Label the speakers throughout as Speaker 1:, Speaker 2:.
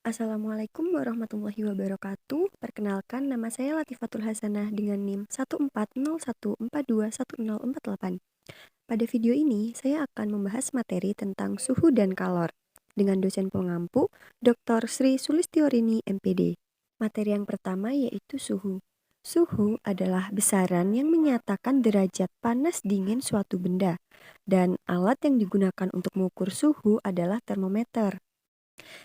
Speaker 1: Assalamualaikum warahmatullahi wabarakatuh. Perkenalkan, nama saya Latifatul Hasanah dengan NIM 14014210408. Pada video ini, saya akan membahas materi tentang suhu dan kalor dengan dosen pengampu Dr. Sri Sulistiorini MPD. Materi yang pertama yaitu suhu. Suhu adalah besaran yang menyatakan derajat panas dingin suatu benda, dan alat yang digunakan untuk mengukur suhu adalah termometer.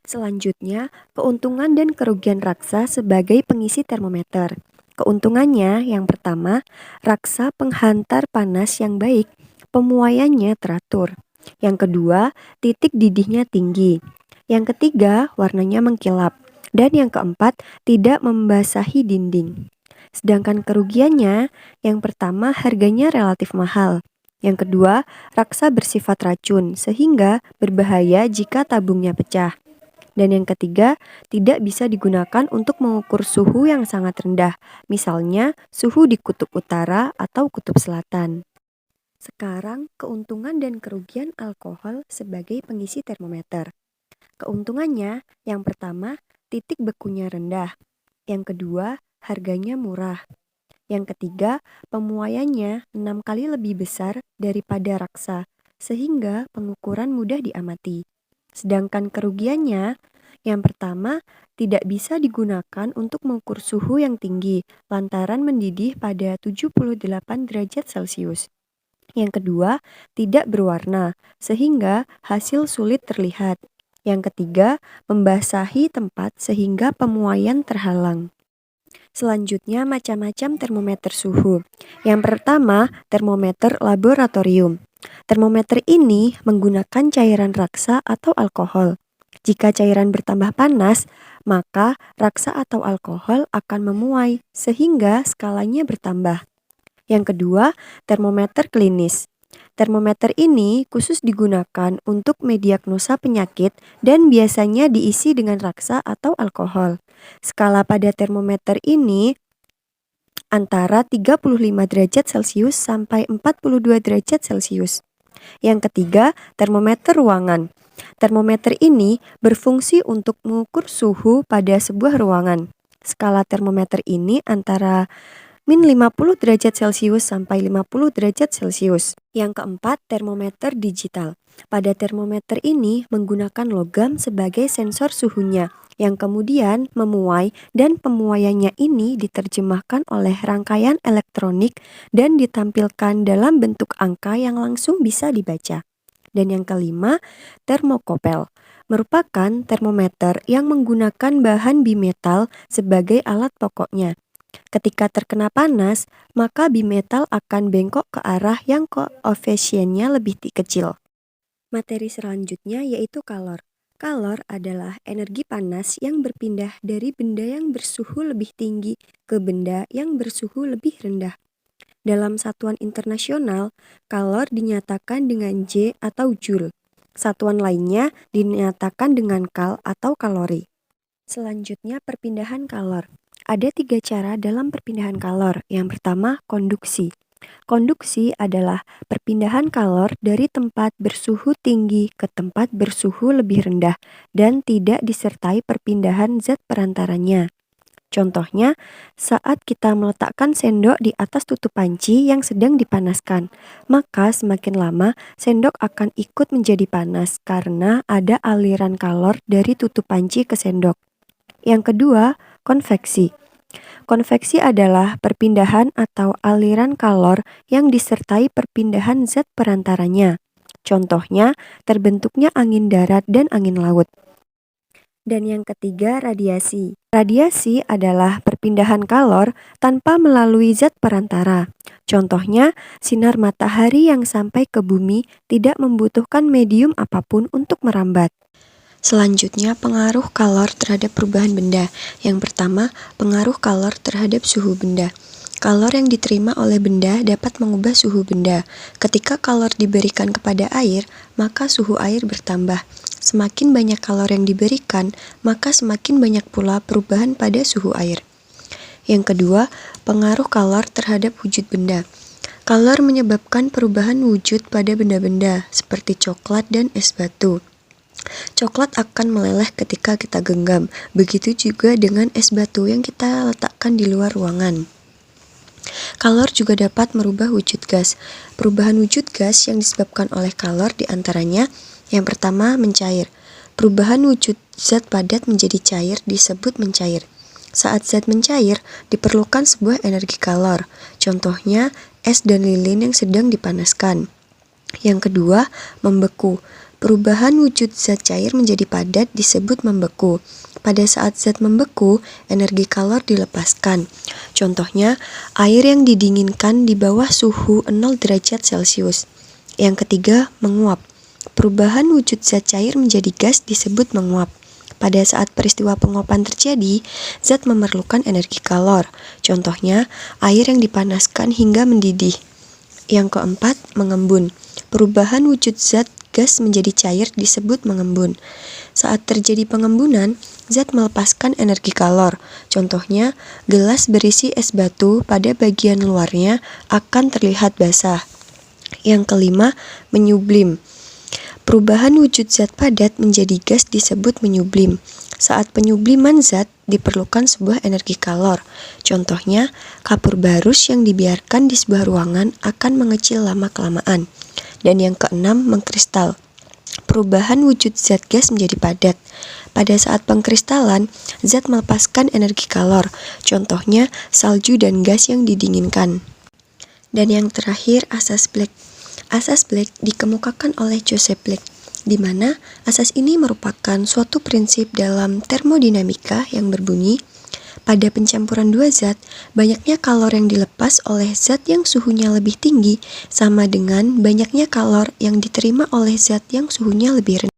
Speaker 1: Selanjutnya, keuntungan dan kerugian raksa sebagai pengisi termometer. Keuntungannya yang pertama, raksa penghantar panas yang baik, pemuaiannya teratur. Yang kedua, titik didihnya tinggi. Yang ketiga, warnanya mengkilap. Dan yang keempat, tidak membasahi dinding. Sedangkan kerugiannya, yang pertama harganya relatif mahal. Yang kedua, raksa bersifat racun sehingga berbahaya jika tabungnya pecah. Dan yang ketiga, tidak bisa digunakan untuk mengukur suhu yang sangat rendah, misalnya suhu di kutub utara atau kutub selatan. Sekarang, keuntungan dan kerugian alkohol sebagai pengisi termometer. Keuntungannya, yang pertama, titik bekunya rendah. Yang kedua, harganya murah. Yang ketiga, pemuaiannya 6 kali lebih besar daripada raksa, sehingga pengukuran mudah diamati. Sedangkan kerugiannya, yang pertama, tidak bisa digunakan untuk mengukur suhu yang tinggi lantaran mendidih pada 78 derajat Celcius. Yang kedua, tidak berwarna sehingga hasil sulit terlihat. Yang ketiga, membasahi tempat sehingga pemuaian terhalang. Selanjutnya, macam-macam termometer suhu. Yang pertama, termometer laboratorium. Termometer ini menggunakan cairan raksa atau alkohol. Jika cairan bertambah panas, maka raksa atau alkohol akan memuai sehingga skalanya bertambah. Yang kedua, termometer klinis. Termometer ini khusus digunakan untuk mendiagnosa penyakit dan biasanya diisi dengan raksa atau alkohol. Skala pada termometer ini antara 35 derajat Celcius sampai 42 derajat Celcius. Yang ketiga, termometer ruangan. Termometer ini berfungsi untuk mengukur suhu pada sebuah ruangan. Skala termometer ini antara min 50 derajat Celcius sampai 50 derajat Celcius. Yang keempat, termometer digital. Pada termometer ini menggunakan logam sebagai sensor suhunya, yang kemudian memuai dan pemuaiannya ini diterjemahkan oleh rangkaian elektronik dan ditampilkan dalam bentuk angka yang langsung bisa dibaca. Dan yang kelima, termokopel merupakan termometer yang menggunakan bahan bimetal sebagai alat pokoknya. Ketika terkena panas, maka bimetal akan bengkok ke arah yang koefisiennya lebih kecil. Materi selanjutnya yaitu kalor. Kalor adalah energi panas yang berpindah dari benda yang bersuhu lebih tinggi ke benda yang bersuhu lebih rendah. Dalam satuan internasional, kalor dinyatakan dengan J atau Joule. Satuan lainnya dinyatakan dengan kal atau kalori. Selanjutnya, perpindahan kalor. Ada 3 cara dalam perpindahan kalor. Yang pertama, konduksi. Konduksi adalah perpindahan kalor dari tempat bersuhu tinggi ke tempat bersuhu lebih rendah dan tidak disertai perpindahan zat perantaranya. Contohnya, saat kita meletakkan sendok di atas tutup panci yang sedang dipanaskan, maka semakin lama sendok akan ikut menjadi panas karena ada aliran kalor dari tutup panci ke sendok. Yang kedua, konveksi. Konveksi adalah perpindahan atau aliran kalor yang disertai perpindahan zat perantaranya. Contohnya, terbentuknya angin darat dan angin laut. Dan yang ketiga, radiasi. Radiasi adalah perpindahan kalor tanpa melalui zat perantara. Contohnya, sinar matahari yang sampai ke bumi tidak membutuhkan medium apapun untuk merambat. Selanjutnya, pengaruh kalor terhadap perubahan benda. Yang pertama, pengaruh kalor terhadap suhu benda. Kalor yang diterima oleh benda dapat mengubah suhu benda. Ketika kalor diberikan kepada air, maka suhu air bertambah. Semakin banyak kalor yang diberikan, maka semakin banyak pula perubahan pada suhu air. Yang kedua, pengaruh kalor terhadap wujud benda. Kalor menyebabkan perubahan wujud pada benda-benda, seperti coklat dan es batu. Coklat akan meleleh ketika kita genggam. Begitu juga dengan es batu yang kita letakkan di luar ruangan. Kalor juga dapat merubah wujud gas. Perubahan wujud gas yang disebabkan oleh kalor diantaranya yang pertama mencair. Perubahan wujud zat padat menjadi cair disebut mencair. Saat zat mencair, diperlukan sebuah energi kalor. Contohnya, es dan lilin yang sedang dipanaskan. Yang kedua, membeku. Perubahan wujud zat cair menjadi padat disebut membeku. Pada saat zat membeku, energi kalor dilepaskan. Contohnya, air yang didinginkan di bawah suhu 0 derajat Celcius. Yang ketiga, menguap. Perubahan wujud zat cair menjadi gas disebut menguap. Pada saat peristiwa penguapan terjadi, zat memerlukan energi kalor. Contohnya, air yang dipanaskan hingga mendidih. Yang keempat, mengembun. Perubahan wujud zat gas menjadi cair disebut mengembun. Saat terjadi pengembunan, zat melepaskan energi kalor. Contohnya, gelas berisi es batu pada bagian luarnya akan terlihat basah. Yang kelima, menyublim. Perubahan wujud zat padat menjadi gas disebut menyublim. Saat penyubliman zat, diperlukan sebuah energi kalor. Contohnya, kapur barus yang dibiarkan di sebuah ruangan akan mengecil lama-kelamaan. Dan yang keenam, mengkristal. Perubahan wujud zat gas menjadi padat. Pada saat pengkristalan, zat melepaskan energi kalor. Contohnya, salju dan gas yang didinginkan. Dan yang terakhir, asas Black. Asas Black dikemukakan oleh Joseph Black, di mana asas ini merupakan suatu prinsip dalam termodinamika yang berbunyi, pada pencampuran dua zat, banyaknya kalor yang dilepas oleh zat yang suhunya lebih tinggi sama dengan banyaknya kalor yang diterima oleh zat yang suhunya lebih rendah.